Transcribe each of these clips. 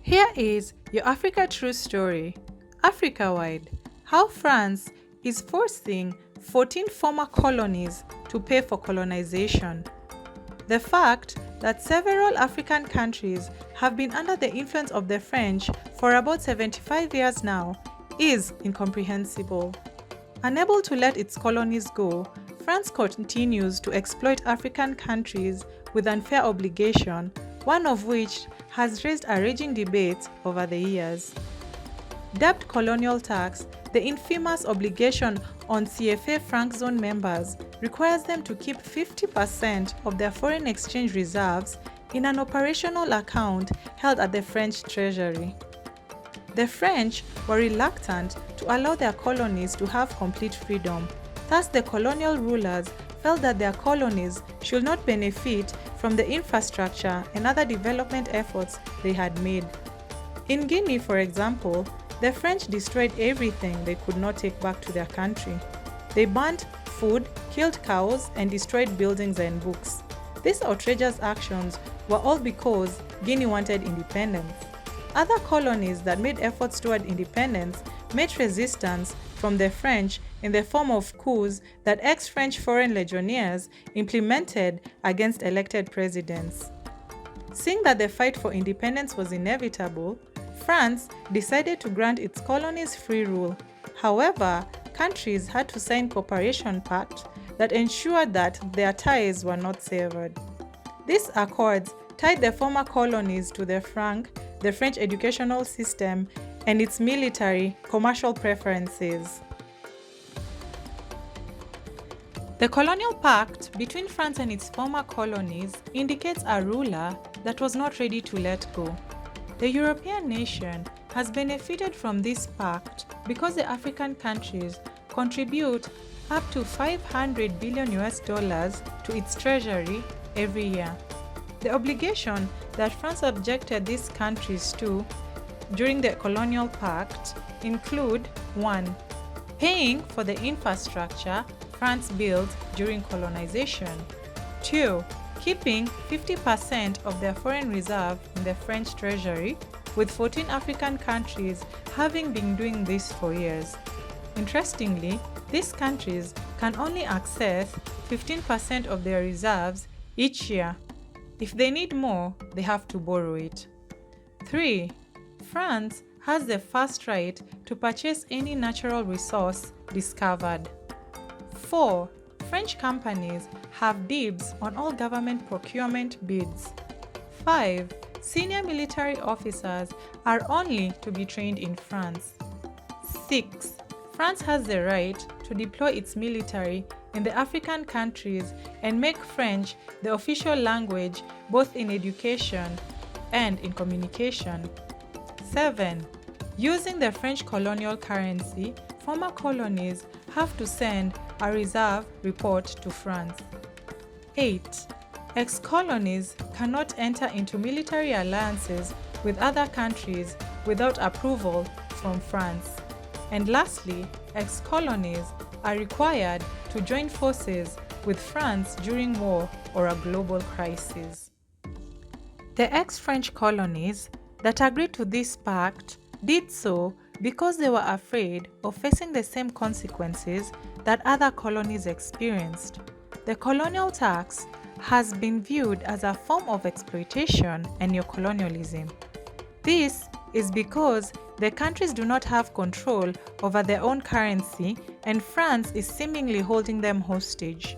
Here is your Africa True Story, Africa-wide, how France is forcing 14 former colonies to pay for colonization. The fact that several African countries have been under the influence of the French for about 75 years now is incomprehensible. Unable to let its colonies go, France continues to exploit African countries with unfair obligation, one of which has raised a raging debate over the years. Dubbed colonial tax, the infamous obligation on CFA franc zone members requires them to keep 50% of their foreign exchange reserves in an operational account held at the French treasury. The French were reluctant to allow their colonies to have complete freedom. Thus, the colonial rulers felt that their colonies should not benefit from the infrastructure and other development efforts they had made. In Guinea, for example, the French destroyed everything they could not take back to their country. They burnt food, killed cows, and destroyed buildings and books. These outrageous actions were all because Guinea wanted independence. Other colonies that made efforts toward independence met resistance from the French in the form of coups that ex-French foreign legionnaires implemented against elected presidents. Seeing that the fight for independence was inevitable, France decided to grant its colonies free rule. However, countries had to sign cooperation pacts that ensured that their ties were not severed. These accords tied the former colonies to the franc, the French educational system, and its military commercial preferences. The colonial pact between France and its former colonies indicates a ruler that was not ready to let go. The European nation has benefited from this pact because the African countries contribute up to $500 billion to its treasury every year. The obligation that France subjected these countries to during the colonial pact include 1. Paying for the infrastructure France built during colonization. 2. Keeping 50% of their foreign reserve in the French treasury, with 14 African countries having been doing this for years. Interestingly, these countries can only access 15% of their reserves each year. If they need more, they have to borrow it. 3. France has the first right to purchase any natural resource discovered. 4. French companies have dibs on all government procurement bids. 5. Senior military officers are only to be trained in France. 6. France has the right to deploy its military in the African countries and make French the official language both in education and in communication. 7. Using the French colonial currency, former colonies have to send a reserve report to France. 8. Ex-colonies cannot enter into military alliances with other countries without approval from France. And lastly, ex-colonies are required to join forces with France during war or a global crisis. The ex-French colonies that agreed to this pact did so because they were afraid of facing the same consequences that other colonies experienced. The colonial tax has been viewed as a form of exploitation and neocolonialism. This is because the countries do not have control over their own currency and France is seemingly holding them hostage.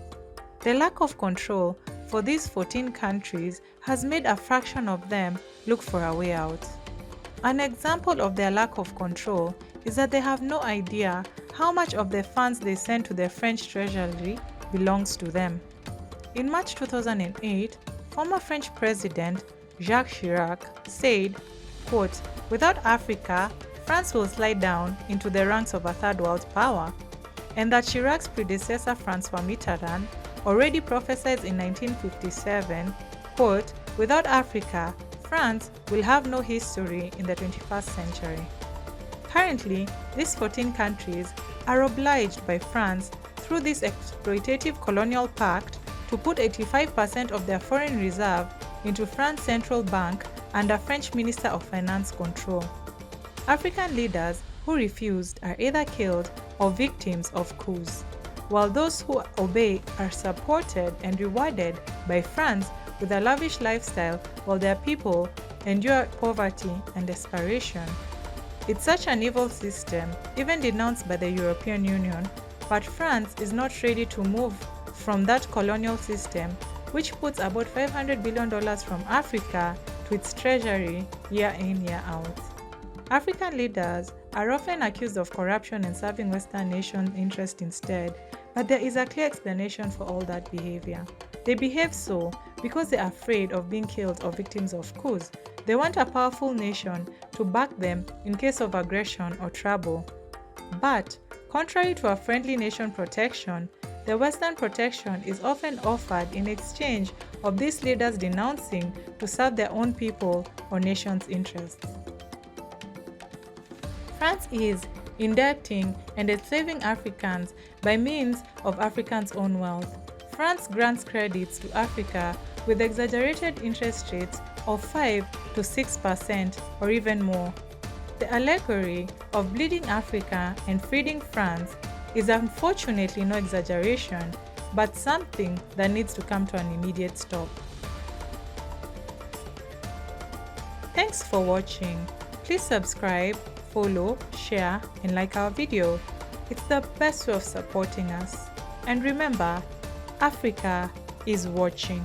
The lack of control for these 14 countries has made a fraction of them look for a way out. An example of their lack of control is that they have no idea how much of the funds they send to the French treasury belongs to them. In March 2008, former French President Jacques Chirac said, quote, "Without Africa, France will slide down into the ranks of a third world power," and that Chirac's predecessor François Mitterrand already prophesied in 1957, quote, "Without Africa, France will have no history in the 21st century." Currently, these 14 countries are obliged by France through this exploitative colonial pact to put 85% of their foreign reserve into France's central bank under French Minister of Finance control. African leaders who refused are either killed or victims of coups, while those who obey are supported and rewarded by France with a lavish lifestyle while their people endure poverty and desperation. It's such an evil system, even denounced by the European Union, but France is not ready to move from that colonial system, which puts about $500 billion from Africa to its treasury year in, year out. African leaders are often accused of corruption and serving Western nations' interests instead, but there is a clear explanation for all that behavior. They behave so because they are afraid of being killed or victims of coups. They want a powerful nation to back them in case of aggression or trouble. But, contrary to a friendly nation protection, the Western protection is often offered in exchange of these leaders denouncing to serve their own people or nation's interests. France is indebting and enslaving Africans by means of Africans' own wealth. France grants credits to Africa with exaggerated interest rates of 5 to 6% or even more. The allegory of bleeding Africa and feeding France is unfortunately no exaggeration, but something that needs to come to an immediate stop. Thanks for watching. Please subscribe, follow, share, and like our video. It's the best way of supporting us. And remember, Africa is watching.